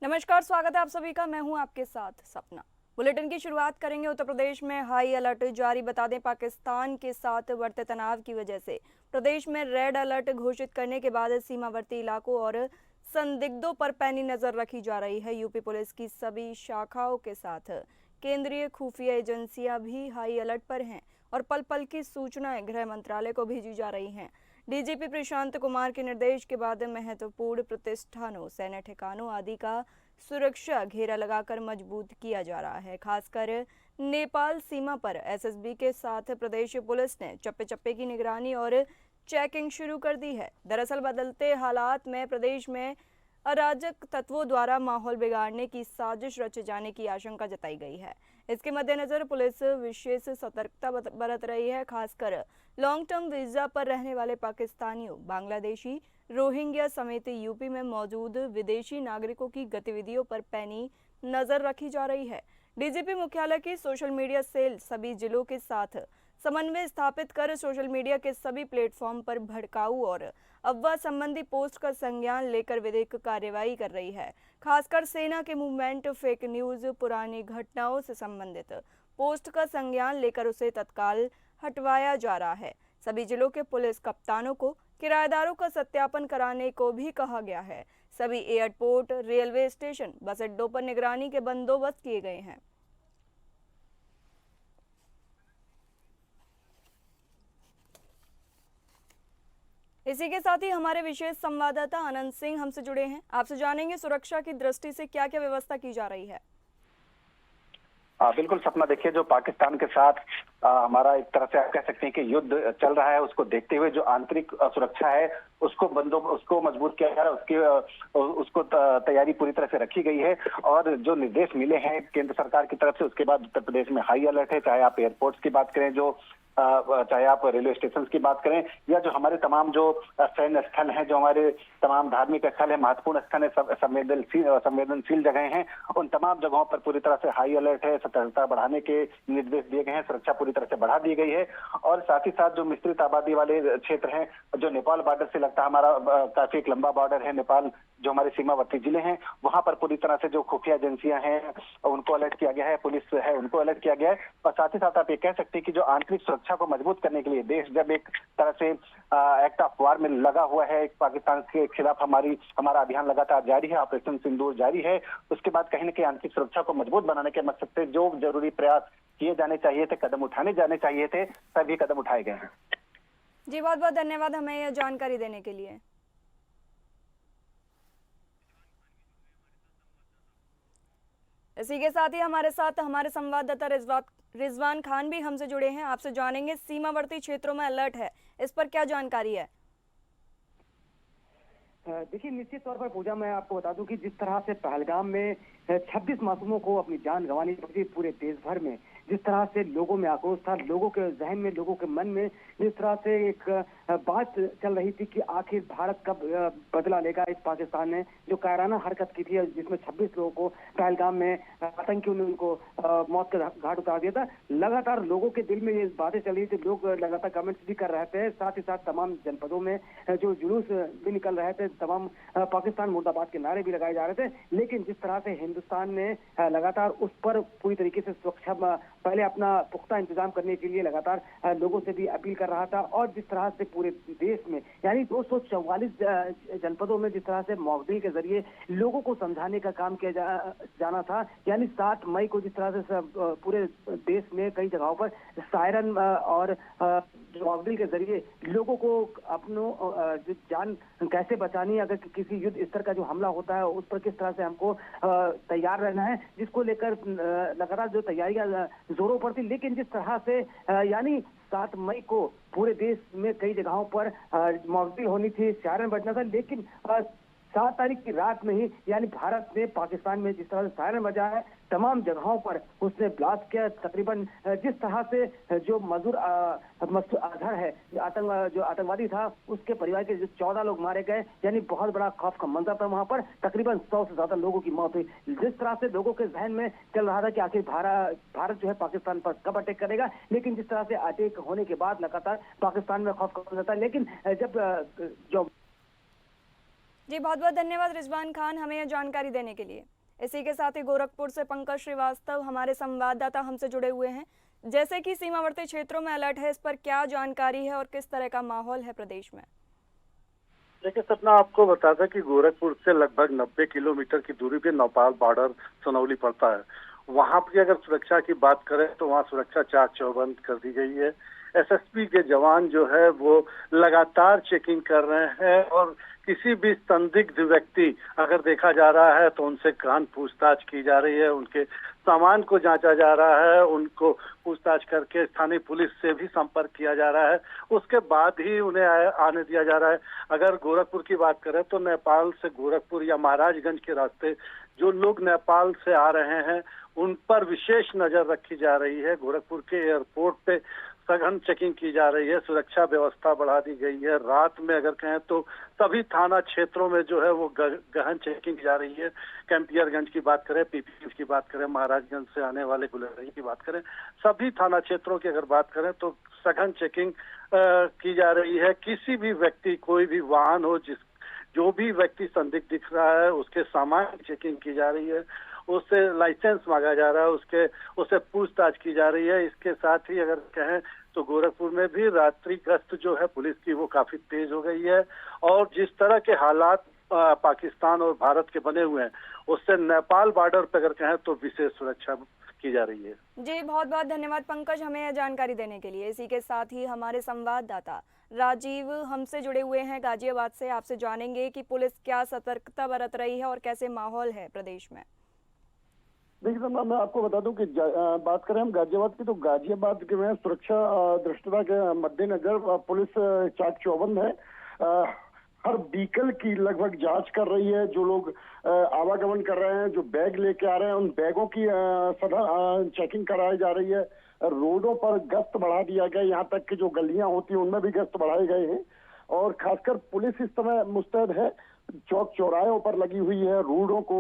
नमस्कार, स्वागत है आप सभी का। मैं हूं आपके साथ सपना। बुलेटिन की शुरुआत करेंगे उत्तर प्रदेश में हाई अलर्ट जारी। बता दें, पाकिस्तान के साथ बढ़ते तनाव की वजह से प्रदेश में रेड अलर्ट घोषित करने के बाद सीमावर्ती इलाकों और संदिग्धों पर पैनी नजर रखी जा रही है। यूपी पुलिस की सभी शाखाओं के साथ केंद्रीय खुफिया एजेंसियां भी हाई अलर्ट पर हैं और पल पल की सूचनाएं गृह मंत्रालय को भेजी जा रही हैं। डीजीपी प्रशांत कुमार के निर्देश के बाद महत्वपूर्ण प्रतिष्ठानों, सैन्य ठिकानों आदि का सुरक्षा घेरा लगाकर मजबूत किया जा रहा है। खासकर नेपाल सीमा पर एसएसबी के साथ प्रदेश पुलिस ने चप्पे चप्पे की निगरानी और चेकिंग शुरू कर दी है। दरअसल बदलते हालात में प्रदेश में अराजक तत्वों द्वारा माहौल बिगाड़ने की साजिश रचे जाने की आशंका जताई गई है। इसके मद्देनजर पुलिस विशेष सतर्कता बरत रही है। खासकर लॉन्ग टर्म वीजा पर रहने वाले पाकिस्तानियों, बांग्लादेशी, रोहिंग्या समेत यूपी में मौजूद विदेशी नागरिकों की गतिविधियों पर पैनी नजर रखी जा रही है। डीजीपी मुख्यालय की सोशल मीडिया सेल सभी जिलों के साथ समन्वय स्थापित कर सोशल मीडिया के सभी प्लेटफॉर्म पर भड़काऊ और अफवाह संबंधी पोस्ट का संज्ञान लेकर विधिक कार्रवाई कर रही है। खासकर सेना के मूवमेंट, फेक न्यूज, पुरानी घटनाओं से संबंधित पोस्ट का संज्ञान लेकर उसे तत्काल हटवाया जा रहा है। सभी जिलों के पुलिस कप्तानों को किराएदारों का सत्यापन कराने को भी कहा गया है। सभी एयरपोर्ट, रेलवे स्टेशन, बस अड्डों पर निगरानी के बंदोबस्त किए गए हैं। इसी के साथ ही हमारे विशेष संवाददाता आनंद सिंह हमसे जुड़े हैं। आपसे जानेंगे सुरक्षा की दृष्टि से क्या क्या व्यवस्था की जा रही है। बिल्कुल सपना, देखिए जो पाकिस्तान के साथ हमारा एक तरह से आप कह सकते हैं कि युद्ध चल रहा है, उसको देखते हुए जो आंतरिक सुरक्षा है उसको मजबूत किया जा रहा है, उसको तैयारी पूरी तरह से रखी गई है। और जो निर्देश मिले हैं केंद्र सरकार की तरफ से, उसके बाद उत्तर प्रदेश में हाई अलर्ट है। चाहे आप एयरपोर्ट्स की बात करें, चाहे आप रेलवे स्टेशन की बात करें, या जो हमारे तमाम जो सैन्य स्थल हैं, जो हमारे तमाम धार्मिक स्थल है, महत्वपूर्ण स्थल है, संवेदनशील जगह हैं, उन तमाम जगहों पर पूरी तरह से हाई अलर्ट है। सतर्कता बढ़ाने के निर्देश दिए गए हैं, सुरक्षा पूरी तरह से बढ़ा दी गई है। और साथ ही साथ जो मिश्रित आबादी वाले क्षेत्र हैं, जो नेपाल बॉर्डर से लगता है, हमारा काफी एक लंबा बॉर्डर है नेपाल, जो हमारे सीमावर्ती जिले हैं, वहां पर पूरी तरह से जो खुफिया एजेंसियां हैं उनको अलर्ट किया गया है, पुलिस है उनको अलर्ट किया गया है। और साथ ही साथ आप ये कह सकते हैं कि जो आंतरिक सुरक्षा को मजबूत करने के लिए देश जब एक तरह से एक्ट ऑफ वार में लगा हुआ है, पाकिस्तान के खिलाफ हमारा अभियान लगातार जारी है, ऑपरेशन सिंदूर जारी है, उसके बाद कहीं न कहीं आंतरिक सुरक्षा को मजबूत बनाने के मकसद से जो जरूरी प्रयास किए जाने चाहिए थे, कदम उठाने जाने चाहिए थे, सभी कदम उठाए गए हैं। जी, बहुत बहुत धन्यवाद हमें यह जानकारी देने के लिए। इसी के साथ ही हमारे साथ हमारे संवाददाता रिजवान खान भी हमसे जुड़े हैं। आपसे जानेंगे, सीमावर्ती क्षेत्रों में अलर्ट है, इस पर क्या जानकारी है। देखिए, निश्चित तौर पर पूजा, मैं आपको बता दूं कि जिस तरह से पहलगाम में 26 मासूमों को अपनी जान गंवानी पड़ी पूरे देश भर में, जिस तरह से लोगों में आक्रोश था, लोगों के जहन में, लोगों के मन में जिस तरह से एक बात चल रही थी कि आखिर भारत कब बदला लेगा इस पाकिस्तान ने जो कायराना हरकत की थी, जिसमें 26 लोगों को पहलगाम में आतंकियों ने उनको मौत के घाट उतार दिया था। लगातार लोगों के दिल में ये बातें चल रही थी, लोग लगातार कमेंट्स भी कर रहे थे। साथ ही साथ तमाम जनपदों में जो जुलूस भी निकल रहे थे, तमाम पाकिस्तान मुर्दाबाद के नारे भी लगाए जा रहे थे। लेकिन जिस तरह से हिंदुस्तान ने लगातार उस पर पूरी तरीके से सुरक्षा पहले अपना पुख्ता इंतजाम करने के लिए लगातार लोगों से भी अपील कर रहा था, और जिस तरह से पूरे देश में यानी 244 जनपदों में जिस तरह से मॉकड्रिल के जरिए लोगों को समझाने का काम किया जाना था, यानी 7 मई को जिस तरह से पूरे देश में कई जगहों पर सायरन और मॉकड्रिल के जरिए लोगों को अपनों जान कैसे बचानी है, अगर किसी युद्ध स्तर का जो हमला होता है उस पर किस तरह से हमको तैयार रहना है, जिसको लेकर लगातार जो तैयारियां जोरों पर थी। लेकिन जिस तरह से यानी 7 मई को पूरे देश में कई जगहों पर मॉकड्रिल होनी थी, सायरन बजना था, लेकिन 7 तारीख की रात में ही यानी भारत ने पाकिस्तान में जिस तरह से सायरन बजा है, तमाम जगहों पर उसने ब्लास्ट किया। तकरीबन जिस तरह से जो मसूद अजहर है, जो आतंकवादी था, उसके परिवार के जो 14 लोग मारे गए, यानी बहुत बड़ा खौफ का मंजर था। वहां पर तकरीबन 100 से ज्यादा लोगों की मौत हुई। जिस तरह से लोगों के जहन में चल रहा था कि आखिर भारत जो है पाकिस्तान पर कब अटैक करेगा, लेकिन जिस तरह से अटैक होने के बाद लगातार पाकिस्तान में खौफ का मंजर था। लेकिन जब जो जी बहुत बहुत धन्यवाद रिजवान खान हमें यह जानकारी देने के लिए। इसी के साथ ही गोरखपुर से पंकज श्रीवास्तव हमारे संवाददाता हमसे जुड़े हुए हैं। जैसे कि सीमावर्ती क्षेत्रों में अलर्ट है, इस पर क्या जानकारी है और किस तरह का माहौल है प्रदेश में? देखिए सपना, आपको बता दें कि गोरखपुर से लगभग 90 किलोमीटर की दूरी पे नेपाल बॉर्डर सनौली पड़ता है। वहां की अगर सुरक्षा की बात करें तो वहां सुरक्षा चाक चौबंद कर दी गई है। एसएसपी के जवान जो है वो लगातार चेकिंग कर रहे हैं और किसी भी संदिग्ध व्यक्ति अगर देखा जा रहा है तो उनसे गहन पूछताछ की जा रही है, उनके सामान को जांचा जा रहा है, उनको पूछताछ करके स्थानीय पुलिस से भी संपर्क किया जा रहा है, उसके बाद ही उन्हें आने दिया जा रहा है। अगर गोरखपुर की बात करें तो नेपाल से गोरखपुर या महाराजगंज के रास्ते जो लोग नेपाल से आ रहे हैं उन पर विशेष नजर रखी जा रही है। गोरखपुर के एयरपोर्ट पे सघन चेकिंग की जा रही है, सुरक्षा व्यवस्था बढ़ा दी गई है। रात में अगर कहें तो सभी थाना क्षेत्रों में जो है वो गहन चेकिंग की जा रही है। कैंपियरगंज की बात करें, पीपीगंज की बात करें, महाराजगंज से आने वाले गुलरिया की बात करें, सभी थाना क्षेत्रों की अगर बात करें तो सघन चेकिंग की जा रही है। किसी भी व्यक्ति, कोई भी वाहन हो, जो भी व्यक्ति संदिग्ध दिख रहा है उसके सामान की चेकिंग की जा रही है, उससे लाइसेंस मांगा जा रहा है, उससे पूछताछ की जा रही है। इसके साथ ही अगर कहें तो गोरखपुर में भी रात्रि गश्त जो है पुलिस की वो काफी तेज हो गई है और जिस तरह के हालात पाकिस्तान और भारत के बने हुए हैं उससे नेपाल बॉर्डर पर अगर कहें तो विशेष सुरक्षा की जा रही है। जी बहुत बहुत धन्यवाद पंकज हमें यह जानकारी देने के लिए। इसी के साथ ही हमारे संवाददाता राजीव हमसे जुड़े हुए हैं गाजियाबाद से। आपसे जानेंगे कि पुलिस क्या सतर्कता बरत रही है और कैसे माहौल है प्रदेश में। देखिए मैं आपको बता दूं कि बात करें हम गाजियाबाद की तो गाजियाबाद के में सुरक्षा दृष्टता के मद्देनजर पुलिस चाक चौबंद है। हर व्हीकल की लगभग जांच कर रही है। जो लोग आवागमन कर रहे हैं, जो बैग लेके आ रहे हैं, उन बैगों की सदा चेकिंग कराई जा रही है। रोडों पर गश्त बढ़ा दिया गया, यहाँ तक कि जो गलियां होती हैं उनमें भी गश्त बढ़ाए गए हैं और खासकर पुलिस इस समय मुस्तैद है। चौक चौराहों पर लगी हुई है, रोडों को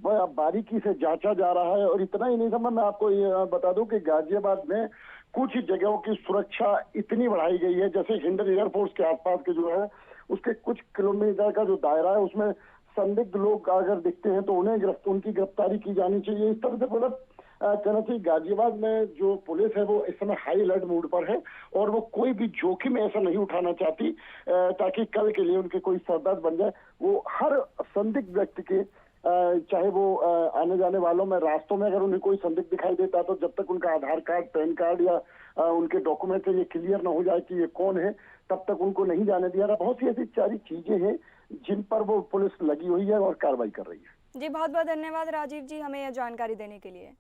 बारीकी से जांचा जा रहा है। और इतना ही नहीं समझ, मैं आपको ये बता दूं कि गाजियाबाद में कुछ जगहों की सुरक्षा इतनी बढ़ाई गई है, जैसे हिंडन एयरफोर्स के आसपास के जो है उसके कुछ किलोमीटर का जो दायरा है उसमें संदिग्ध लोग अगर दिखते हैं तो उनकी गिरफ्तारी की जानी चाहिए। इस तरह से मतलब कहना चाहिए गाजियाबाद में जो पुलिस है वो इस समय हाई अलर्ट मोड पर है और वो कोई भी जोखिम ऐसा नहीं उठाना चाहती ताकि कल के लिए उनके कोई सरदर्द बन जाए। वो हर संदिग्ध व्यक्ति के चाहे वो आने जाने वालों में रास्तों में अगर उन्हें कोई संदिग्ध दिखाई देता तो जब तक उनका आधार कार्ड, पैन कार्ड या उनके डॉक्यूमेंट से ये क्लियर ना हो जाए कि ये कौन है, तब तक उनको नहीं जाने दिया रहा। बहुत सी ऐसी सारी चीजें हैं जिन पर वो पुलिस लगी हुई है और कार्रवाई कर रही है। जी बहुत बहुत धन्यवाद राजीव जी हमें यह जानकारी देने के लिए।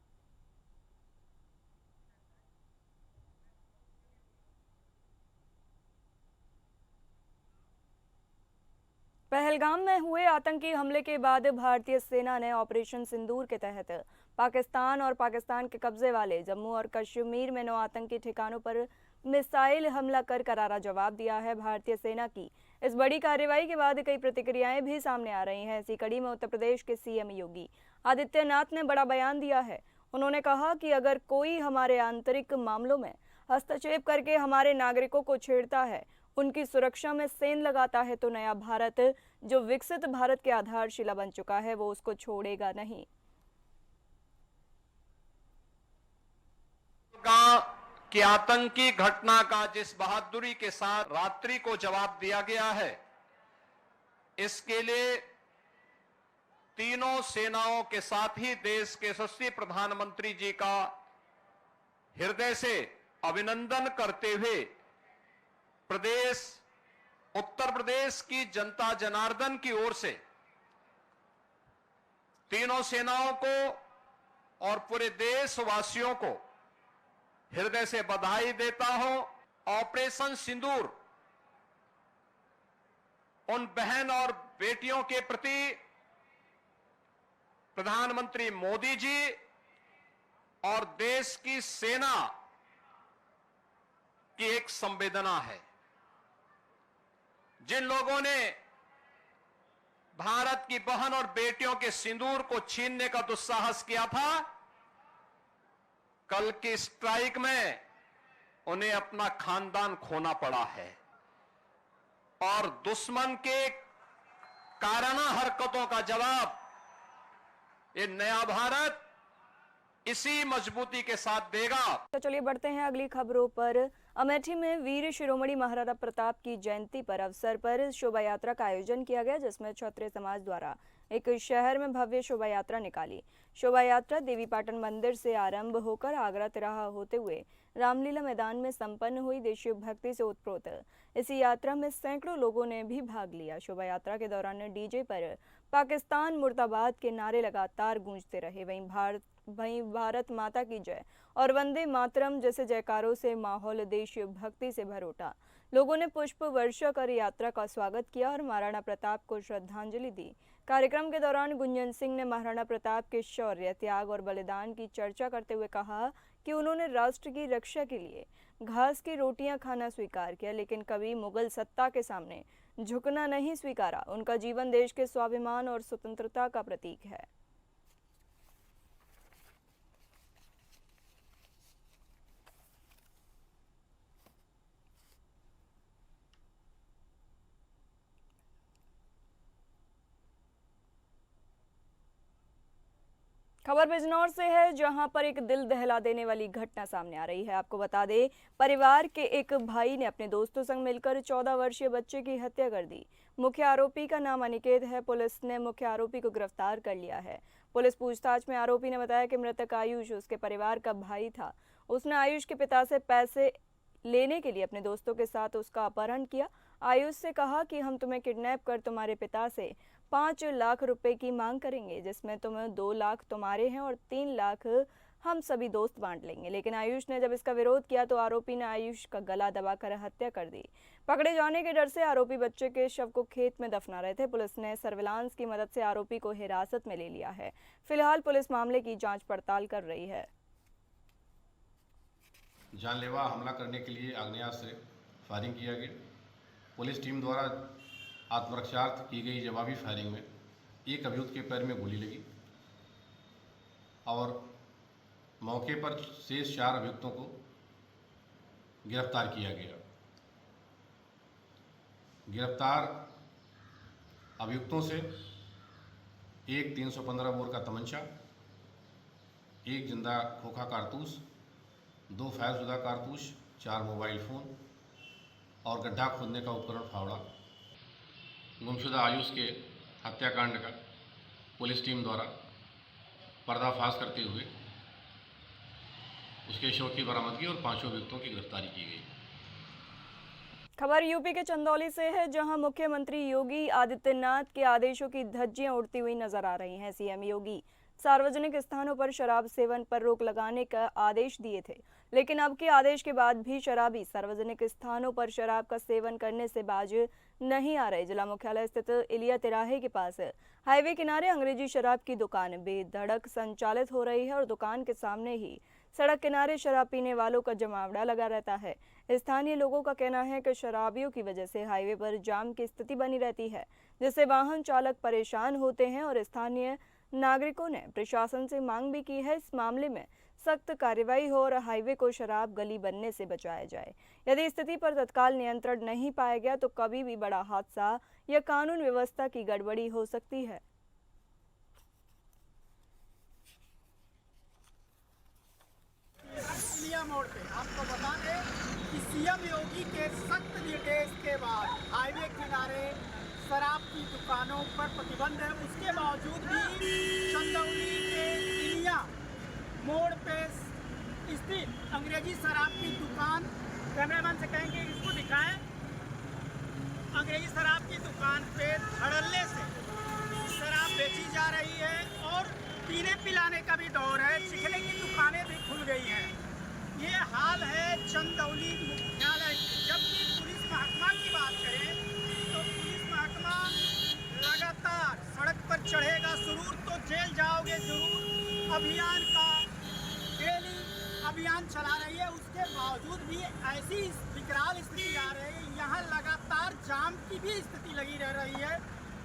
पहलगाम में हुए आतंकी हमले के बाद भारतीय सेना ने ऑपरेशन सिंदूर के तहत पाकिस्तान और पाकिस्तान के कब्जे वाले जम्मू और कश्मीर में 9 आतंकी ठिकानों पर मिसाइल हमला कर करारा जवाब दिया है। भारतीय सेना की इस बड़ी कार्रवाई के बाद कई प्रतिक्रियाएं भी सामने आ रही हैं। इसी कड़ी में उत्तर प्रदेश के सीएम योगी आदित्यनाथ ने बड़ा बयान दिया है। उन्होंने कहा कि अगर कोई हमारे आंतरिक मामलों में हस्तक्षेप करके हमारे नागरिकों को छेड़ता है, उनकी सुरक्षा में सेंध लगाता है, तो नया भारत जो विकसित भारत के आधारशिला बन चुका है वो उसको छोड़ेगा नहीं। कि आतंकी घटना का जिस बहादुरी के साथ रात्रि को जवाब दिया गया है, इसके लिए तीनों सेनाओं के साथ ही देश के यशस्वी प्रधानमंत्री जी का हृदय से अभिनंदन करते हुए उत्तर प्रदेश की जनता जनार्दन की ओर से तीनों सेनाओं को और पूरे देशवासियों को हृदय से बधाई देता हूं। ऑपरेशन सिंदूर उन बहन और बेटियों के प्रति प्रधानमंत्री मोदी जी और देश की सेना की एक संवेदना है। जिन लोगों ने भारत की बहन और बेटियों के सिंदूर को छीनने का दुस्साहस किया था, कल की स्ट्राइक में उन्हें अपना खानदान खोना पड़ा है और दुश्मन के काराना हरकतों का जवाब ये नया भारत इसी मजबूती के साथ देगा। तो चलिए बढ़ते हैं अगली खबरों पर। अमेठी में वीर शिरोमणि महाराणा प्रताप की जयंती पर अवसर पर शोभा यात्रा का आयोजन किया गया, जिसमें क्षत्रिय समाज द्वारा एक शहर में भव्य शोभा यात्रा निकाली। शोभा यात्रा देवीपाटन मंदिर से आरंभ होकर आगरा तिराहा होते हुए रामलीला मैदान में संपन्न हुई। देशी भक्ति से ओतप्रोत इस यात्रा में सैकड़ों लोगों ने भी भाग लिया। शोभा यात्रा के दौरान डीजे पर पाकिस्तान मुर्दाबाद के नारे लगातार गूंजते रहे। वहीं भारत माता की जय और वंदे मातरम जैसे जयकारों से माहौल देश भक्ति से भर उठा। लोगों ने पुष्प वर्षा कर यात्रा का स्वागत किया और महाराणा प्रताप को श्रद्धांजलि दी। कार्यक्रम के दौरान गुंजन सिंह ने महाराणा प्रताप के शौर्य, त्याग और बलिदान की चर्चा करते हुए कहा कि उन्होंने राष्ट्र की रक्षा के लिए घास की रोटियां खाना स्वीकार किया, लेकिन कभी मुगल सत्ता के सामने झुकना नहीं स्वीकारा। उनका जीवन देश के स्वाभिमान और स्वतंत्रता का प्रतीक है। खबर बिजनौर से है, जहां पर एक दिल दहला देने वाली घटना सामने आ रही है। आपको बता दें, परिवार के एक भाई ने अपने दोस्तों संग मिलकर 14 वर्षीय बच्चे की हत्या कर दी। मुख्य आरोपी का नाम अनिकेत है। पुलिस ने मुख्य आरोपी को गिरफ्तार कर लिया है। पुलिस पूछताछ में आरोपी ने बताया कि मृतक आयुष उसके परिवार का भाई था। उसने आयुष के पिता से पैसे लेने के लिए अपने दोस्तों के साथ उसका अपहरण किया। आयुष से कहा कि हम तुम्हें किडनैप कर तुम्हारे पिता से 5 लाख रुपए की मांग करेंगे, जिसमें तुम्हें 2 लाख तुम्हारे हैं और 3 लाख हम सभी दोस्त बांट लेंगे। लेकिन आयुष ने जब इसका विरोध किया तो आरोपी ने आयुष का गला दबाकर हत्या कर दी। पकड़े जाने के डर से आरोपी बच्चे के शव को खेत में दफना रहे थे। पुलिस ने सर्विलांस की मदद से आरोपी को हिरासत में ले लिया है। फिलहाल पुलिस मामले की जांच पड़ताल कर रही है। जानलेवा हमला करने के लिए आग्नेयास्त्र से फायरिंग किया गया। पुलिस टीम द्वारा आत्मरक्षार्थ की गई जवाबी फायरिंग में एक अभियुक्त के पैर में गोली लगी और मौके पर शेष 4 अभियुक्तों को गिरफ्तार किया गया। गिरफ्तार अभियुक्तों से एक 315 बोर का तमंचा, एक जिंदा खोखा कारतूस, 2 फायरशुदा कारतूस, 4 मोबाइल फ़ोन और गड्ढा खोदने का उपकरण फावड़ा। गुमशुदा आयुष के हत्याकांड का पुलिस टीम द्वारा पर्दाफाश करते हुए उसके शव की बरामदगी और 5 अभियुक्तों की गिरफ्तारी की गई। खबर यूपी के चंदौली से है, जहां मुख्यमंत्री योगी आदित्यनाथ के आदेशों की धज्जियां उड़ती हुई नजर आ रही हैं। सीएम योगी सार्वजनिक स्थानों पर शराब सेवन पर रोक लगाने का आदेश दिए थे, लेकिन अब के आदेश के बाद भी शराबी सार्वजनिक स्थानों पर शराब का सेवन करने से बाज नहीं आ रहे। जिला मुख्यालय स्थित इलिया तिराहे के पास हाईवे किनारे अंग्रेजी शराब की दुकान बेधड़क संचालित हो रही है और दुकान के सामने ही सड़क किनारे शराब पीने वालों का जमावड़ा लगा रहता है। स्थानीय लोगों का कहना है कि शराबियों की वजह से हाईवे पर जाम की स्थिति बनी रहती है, जिससे वाहन चालक परेशान होते हैं और स्थानीय नागरिकों ने प्रशासन से मांग भी की है इस मामले में सख्त कार्रवाई हो और हाईवे को शराब गली बनने से बचाया जाए। यदि स्थिति पर तत्काल नियंत्रण नहीं पाया गया तो कभी भी बड़ा हादसा या कानून व्यवस्था की गड़बड़ी हो सकती है। मोड़ पे आपको बता दें कि सीएम योगी के सख्त निर्देश के बाद हाईवे किनारे शराब की दुकानों पर प्रतिबंध है। उसके बावजूद भी चंदौली के इलिया मोड़ पे स्थित अंग्रेजी शराब की दुकान, कैमरामैन से कहेंगे इसको दिखाएं। अंग्रेजी शराब की दुकान पे धड़ल्ले से शराब बेची जा रही है और पीने पिलाने का भी दौर है। चिखले की दुकानें भी खुल गई हैं। ये हाल है चंदौली मुख्यालय की। जबकि पुलिस महकमा की बात करें तो पुलिस महकमा लगातार सड़क पर चढ़ेगा जरूर तो जेल जाओगे जरूर अभियान का डेली अभियान चला रही है। उसके बावजूद भी ऐसी विकराल स्थिति आ रही है। यहाँ लगातार जाम की भी स्थिति लगी रह रही है।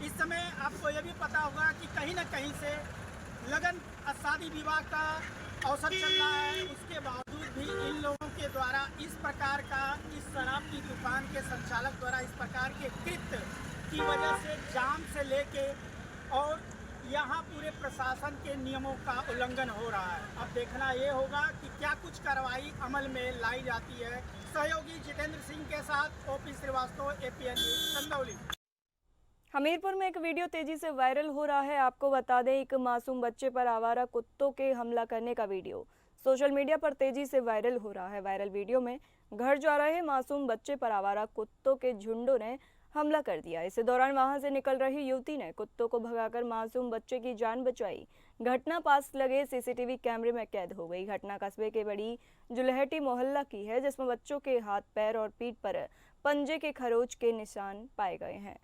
इस समय आपको ये भी पता होगा कि कहीं ना कहीं से लगन शादी विवाह का अवसर चल रहा है। उसके बावजूद भी इन लोगों के द्वारा इस प्रकार का, इस शराब की दुकान के संचालक द्वारा इस प्रकार के कृत्य जिसकी वजह से जाम से लेके और यहाँ पूरे प्रशासन के नियमों का उल्लंघन हो रहा है। अब देखना ये होगा कि क्या कुछ कार्रवाई अमल में लाई जाती है। सहयोगी जितेंद्र सिंह के साथ OP Srivastava, APN news, Chandauli. Hamirpur में एक वीडियो तेजी से वायरल हो रहा है। आपको बता दें, एक मासूम बच्चे पर आवारा कुत्तों के हमला करने का वीडियो सोशल मीडिया पर तेजी से वायरल हो रहा है। वायरल वीडियो में घर जा रहे मासूम बच्चे पर आवारा कुत्तों के झुंडों ने हमला कर दिया। इसी दौरान वहां से निकल रही युवती ने कुत्तों को भगाकर मासूम बच्चे की जान बचाई। घटना पास लगे सीसीटीवी कैमरे में कैद हो गई। घटना कस्बे के बड़ी जुलहटी मोहल्ला की है, जिसमें बच्चों के हाथ, पैर और पीठ पर पंजे के खरोच के निशान पाए गए हैं।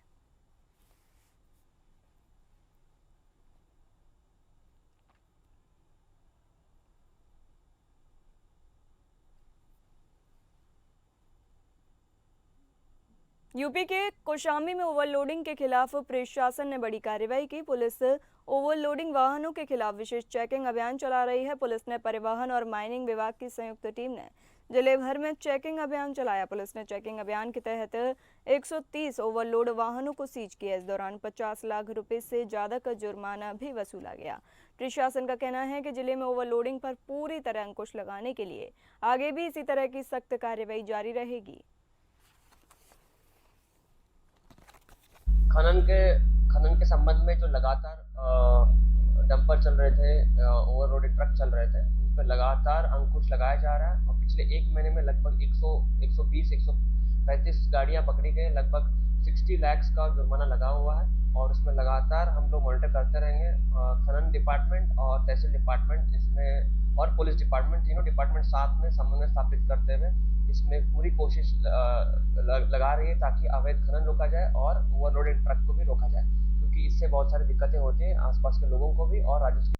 यूपी के कौशाम्बी में ओवरलोडिंग के खिलाफ प्रशासन ने बड़ी कार्रवाई की। पुलिस ओवरलोडिंग वाहनों के खिलाफ विशेष चेकिंग अभियान चला रही है। पुलिस ने परिवहन और माइनिंग विभाग की संयुक्त टीम ने जिले भर में चेकिंग अभियान चलाया। पुलिस ने चेकिंग अभियान के तहत 130 ओवरलोड वाहनों को सीज किया। इस दौरान 50 लाख रुपए से ज्यादा का जुर्माना भी वसूला गया। प्रशासन का कहना है कि जिले में ओवरलोडिंग पर पूरी तरह अंकुश लगाने के लिए आगे भी इसी तरह की सख्त कार्रवाई जारी रहेगी। खनन के संबंध में जो लगातार डंपर चल रहे थे, ओवरलोडेड ट्रक चल रहे थे, उन पर लगातार अंकुश लगाया जा रहा है। और पिछले एक महीने में लगभग 135 गाड़ियां पकड़ी गई। लगभग 60 लाख का जुर्माना लगा हुआ है और उसमें लगातार हम लोग मॉनिटर करते रहेंगे। खनन डिपार्टमेंट और तहसील डिपार्टमेंट इसमें और पुलिस डिपार्टमेंट, तीनों डिपार्टमेंट साथ में समन्वय स्थापित करते हुए इसमें पूरी कोशिश लगा रही है ताकि अवैध खनन रोका जाए और ओवरलोडेड ट्रक को भी रोका जाए, क्योंकि इससे बहुत सारी दिक्कतें होती हैं आसपास के लोगों को भी और राजस्व।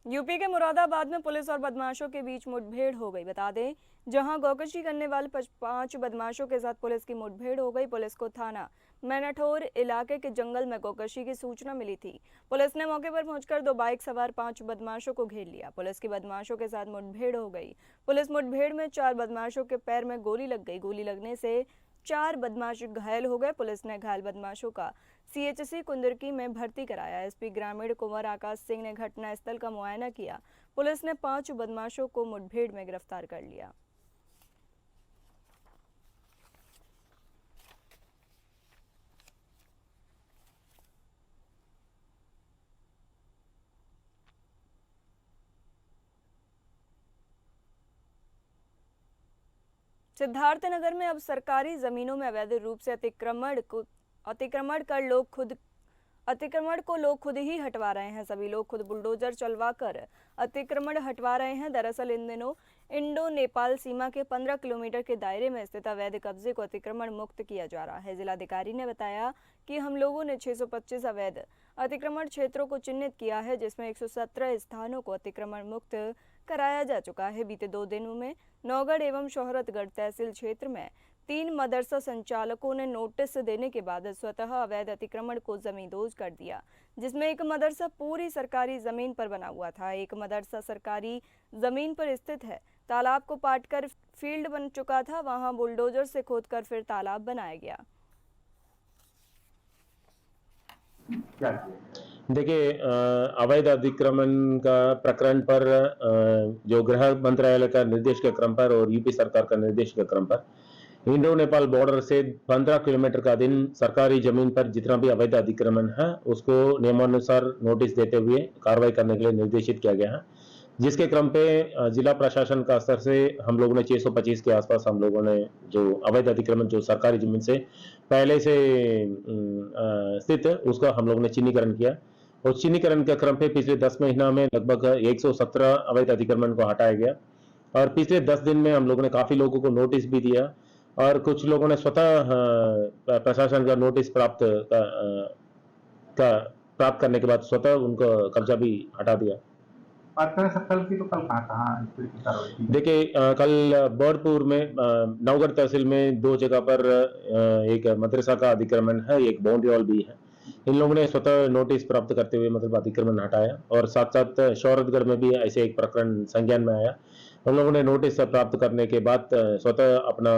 यूपी के मुरादाबाद में पुलिस और बदमाशों के बीच मुठभेड़ हो गई। बता दें, जहां गौकशी करने वाले 5 बदमाशों के साथ पुलिस की मुठभेड़ हो गई। पुलिस को थाना मैनाठोर इलाके के जंगल में गौकशी की सूचना मिली थी। पुलिस ने मौके पर पहुंचकर 2 बाइक सवार 5 बदमाशों को घेर लिया। पुलिस की बदमाशों के साथ मुठभेड़ हो गई। पुलिस मुठभेड़ में 4 बदमाशों के पैर में गोली लग गई। गोली लगने से 4 बदमाश घायल हो गए। पुलिस ने घायल बदमाशों का सीएचसी कुंदरकी में भर्ती कराया। एसपी ग्रामीण कुंवर आकाश सिंह ने घटनास्थल का मुआयना किया। पुलिस ने 5 बदमाशों को मुठभेड़ में गिरफ्तार कर लिया। सिद्धार्थनगर में अब सरकारी जमीनों में अवैध रूप से अतिक्रमण को लोग खुद ही हटवा रहे हैं। सभी लोग खुद बुलडोजर चलवाकर अतिक्रमण हटवा रहे हैं। दरअसल इन दिनों इंडो नेपाल सीमा के 15 किलोमीटर के दायरे में स्थित अवैध कब्जे को अतिक्रमण मुक्त किया जा रहा है। जिलाधिकारी ने बताया कि हम लोगों ने 625 अवैध अतिक्रमण क्षेत्रों को चिन्हित किया है, जिसमें 117 स्थानों को अतिक्रमण मुक्त कराया जा चुका है। बीते 2 दिनों में नौगढ़ एवं शोहरतगढ़ तहसील क्षेत्र में 3 मदरसा संचालकों ने नोटिस देने के बाद स्वतः अवैध अतिक्रमण को जमींदोज कर दिया, जिसमें एक मदरसा पूरी सरकारी जमीन पर बना हुआ था। एक मदरसा सरकारी जमीन पर स्थित है। तालाब को पाटकर फील्ड बन चुका था, वहां बुलडोजर से खोदकर फिर तालाब बनाया गया। देखिए, अवैध अतिक्रमण का प्रकरण पर जो गृह मंत्रालय का निर्देश के क्रम पर और यूपी सरकार का निर्देश के क्रम पर इंडो नेपाल बॉर्डर से 15 किलोमीटर का दिन सरकारी जमीन पर जितना भी अवैध अतिक्रमण है उसको नियमानुसार नोटिस देते हुए कार्रवाई करने के लिए निर्देशित किया गया है, जिसके क्रम पे जिला प्रशासन का स्तर से हम लोगों ने 625 के आसपास हम लोगों ने जो अवैध अतिक्रमण जो सरकारी जमीन से पहले से स्थित उसका हम लोगों ने चिन्हीकरण किया। और चिन्हीकरण के क्रम पे पिछले 10 महीना में लगभग 117 अवैध अतिक्रमण को हटाया गया और पिछले 10 दिन में हम लोगों ने काफी लोगों को नोटिस भी दिया और कुछ लोगों ने स्वतः प्रशासन का नोटिस प्राप्त करने के बाद स्वतः उनका कब्जा भी हटा दिया। बात करें सर कल की, तो कल कहाँ देखिए, कल बर्डपुर में नौगढ़ तहसील में 2 जगह पर एक मदरसा का अतिक्रमण है, एक बाउंड्री वॉल भी है। इन लोगों ने स्वतः नोटिस प्राप्त करते हुए मतलब अतिक्रमण हटाया और साथ साथ शौहरतगढ़ में भी ऐसे एक प्रकरण संज्ञान में आया। उन लोगों ने नोटिस प्राप्त करने के बाद स्वतः अपना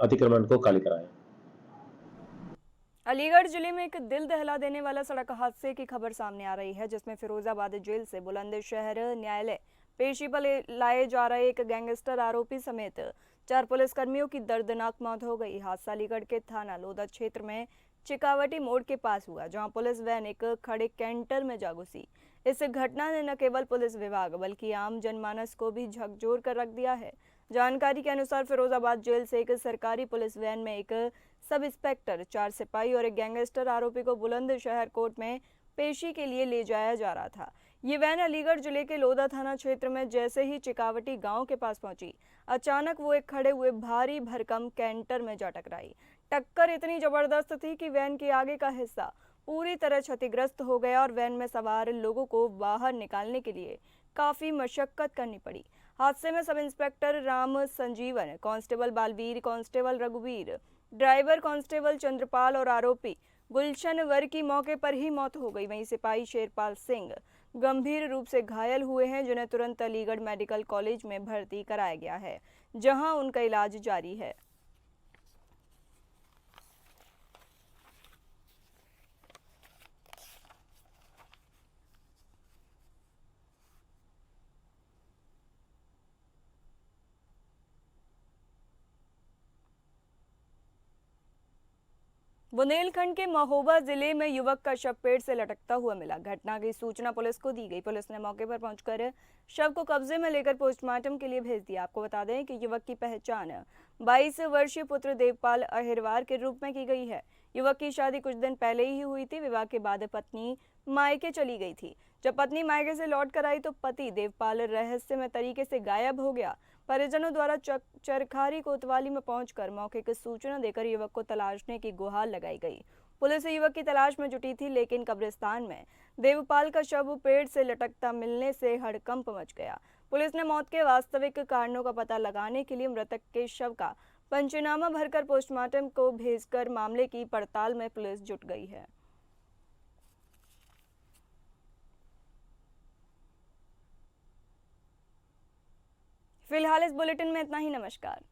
अतिक्रमण को खाली कराया। अलीगढ़ जिले में एक दिल दहला देने वाला सड़क हादसे की खबर सामने आ रही है, जिसमें फिरोजाबाद जेल से बुलंदशहर न्यायालय पेशी पर लाए जा रहे एक गैंगस्टर आरोपी समेत 4 पुलिसकर्मियों की दर्दनाक मौत हो गई। हादसा अलीगढ़ के थाना लोधा क्षेत्र में चिकावटी मोड़ के पास हुआ, जहां पुलिस वैन एक खड़े कैंटर में जा घुसी। इस घटना ने न केवल पुलिस विभाग बल्कि आम जनमानस को भी झकझोर कर रख दिया है। जानकारी के अनुसार फिरोजाबाद जेल से एक सरकारी पुलिस वैन में एक सब इंस्पेक्टर, 4 सिपाही और एक गैंगस्टर आरोपी को बुलंदशहर कोर्ट में पेशी के लिए ले जाया जा रहा था। ये वैन अलीगढ़ जिले के लोधा थाना क्षेत्र में जैसे ही चिकावटी गांव के पास पहुंची, अचानक वो एक खड़े हुए भारी भरकम कैंटर में जा टकराई। टक्कर इतनी जबरदस्त थी कि वैन के आगे का हिस्सा पूरी तरह क्षतिग्रस्त हो गया और वैन में सवार लोगों को बाहर निकालने के लिए काफी मशक्कत करनी पड़ी। हादसे में सब इंस्पेक्टर राम संजीवन, कांस्टेबल बालवीर, कांस्टेबल रघुवीर, ड्राइवर कांस्टेबल चंद्रपाल और आरोपी गुलशन वर की मौके पर ही मौत हो गई। वहीं सिपाही शेरपाल सिंह गंभीर रूप से घायल हुए हैं, जिन्हें तुरंत अलीगढ़ मेडिकल कॉलेज में भर्ती कराया गया है, जहां उनका इलाज जारी है। बुंदेलखंड के महोबा जिले में युवक का शव पेड़ से लटकता हुआ मिला। घटना की सूचना पुलिस को दी गई। पुलिस ने मौके पर पहुंचकर शव को कब्जे में लेकर पोस्टमार्टम के लिए भेज दिया। आपको बता दें कि युवक की पहचान 22 वर्षीय पुत्र देवपाल अहिरवार के रूप में की गई है। युवक की शादी कुछ दिन पहले ही हुई थी। विवाह के बाद पत्नी मायके चली गई थी। जब पत्नी मायके से लौट कर आई तो पति देवपाल रहस्यमय तरीके से गायब हो गया। परिजनों द्वारा चरखारी कोतवाली में पहुंचकर मौके की सूचना देकर युवक को तलाशने की गुहार लगाई गई। पुलिस युवक की तलाश में जुटी थी, लेकिन कब्रिस्तान में देवपाल का शव पेड़ से लटकता मिलने से हड़कंप मच गया। पुलिस ने मौत के वास्तविक कारणों का पता लगाने के लिए मृतक के शव का पंचनामा भरकर पोस्टमार्टम को भेजकर मामले की पड़ताल में पुलिस जुट गई है। फिलहाल इस बुलेटिन में इतना ही। नमस्कार।